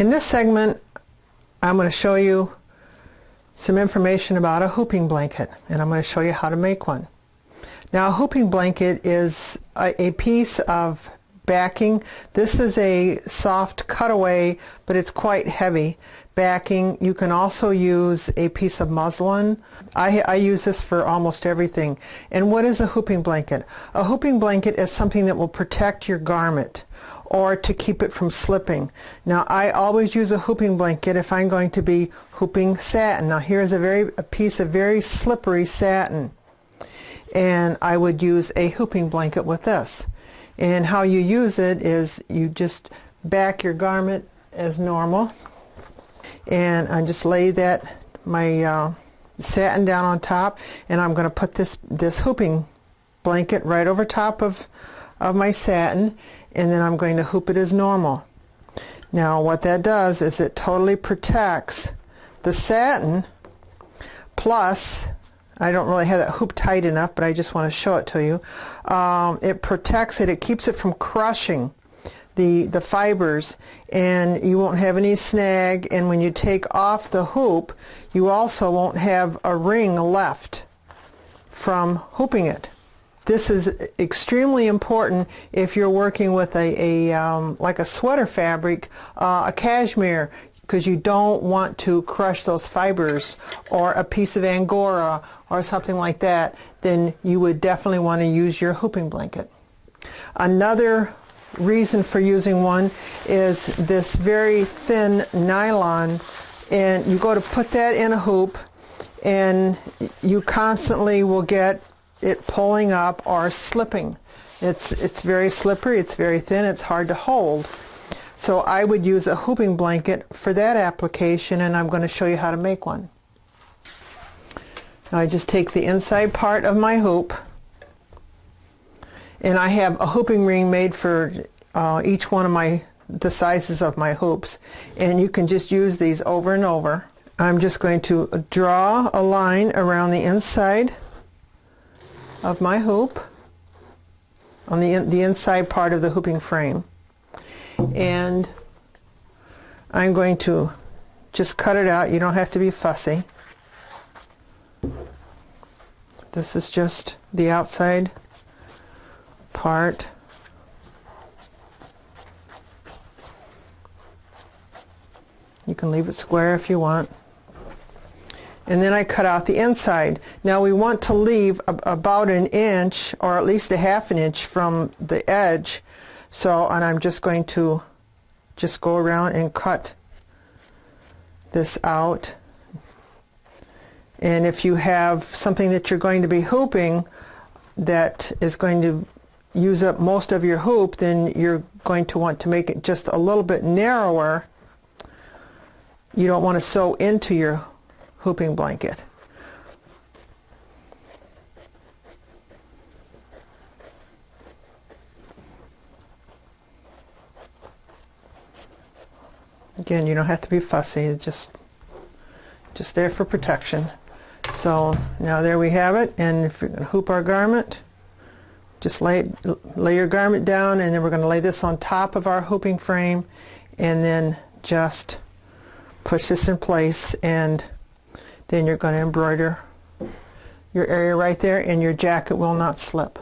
In this segment, I'm going to show you some information about a hooping blanket, and I'm going to show you how to make one. Now, a hooping blanket is a piece of backing. This is a soft cutaway, but it's quite heavy backing. You can also use a piece of muslin. I use this for almost everything. And what is a hooping blanket? A hooping blanket is something that will protect your garment or to keep it from slipping. Now, I always use a hooping blanket if I'm going to be hooping satin. Now, here's a piece of very slippery satin, and I would use a hooping blanket with this. And how you use it is you just back your garment as normal, and I just lay my satin down on top, and I'm going to put this hooping blanket right over top of my satin, and then I'm going to hoop it as normal. Now, what that does is it totally protects the satin, plus I don't really have that hoop tight enough, but I just want to show it to you. It protects it. It keeps it from crushing the fibers, and you won't have any snag. And when you take off the hoop, you also won't have a ring left from hooping it. This is extremely important if you're working with like a sweater fabric, a cashmere, because you don't want to crush those fibers, or a piece of Angora or something like that. Then you would definitely want to use your hooping blanket. Another reason for using one is this very thin nylon, and you go to put that in a hoop, and you constantly will get it pulling up or slipping. It's very slippery, it's very thin, it's hard to hold. So I would use a hooping blanket for that application, and I'm going to show you how to make one. Now, I just take the inside part of my hoop, and I have a hooping ring made for each one of the sizes of my hoops, and you can just use these over and over. I'm just going to draw a line around the inside of my hoop on the inside part of the hooping frame, and I'm going to just cut it out. You don't have to be fussy. This is just the outside part. You can leave it square if you want. And then I cut out the inside. Now, we want to leave about an inch, or at least a half an inch from the edge. And I'm just going to just go around and cut this out. And if you have something that you're going to be hooping that is going to use up most of your hoop, then you're going to want to make it just a little bit narrower. You don't want to sew into your hooping blanket. Again, you don't have to be fussy. It's just there for protection. So now there we have it. And if you're going to hoop our garment, just lay your garment down, and then we're going to lay this on top of our hooping frame, and then just push this in place, and then you're going to embroider your area right there, and your jacket will not slip.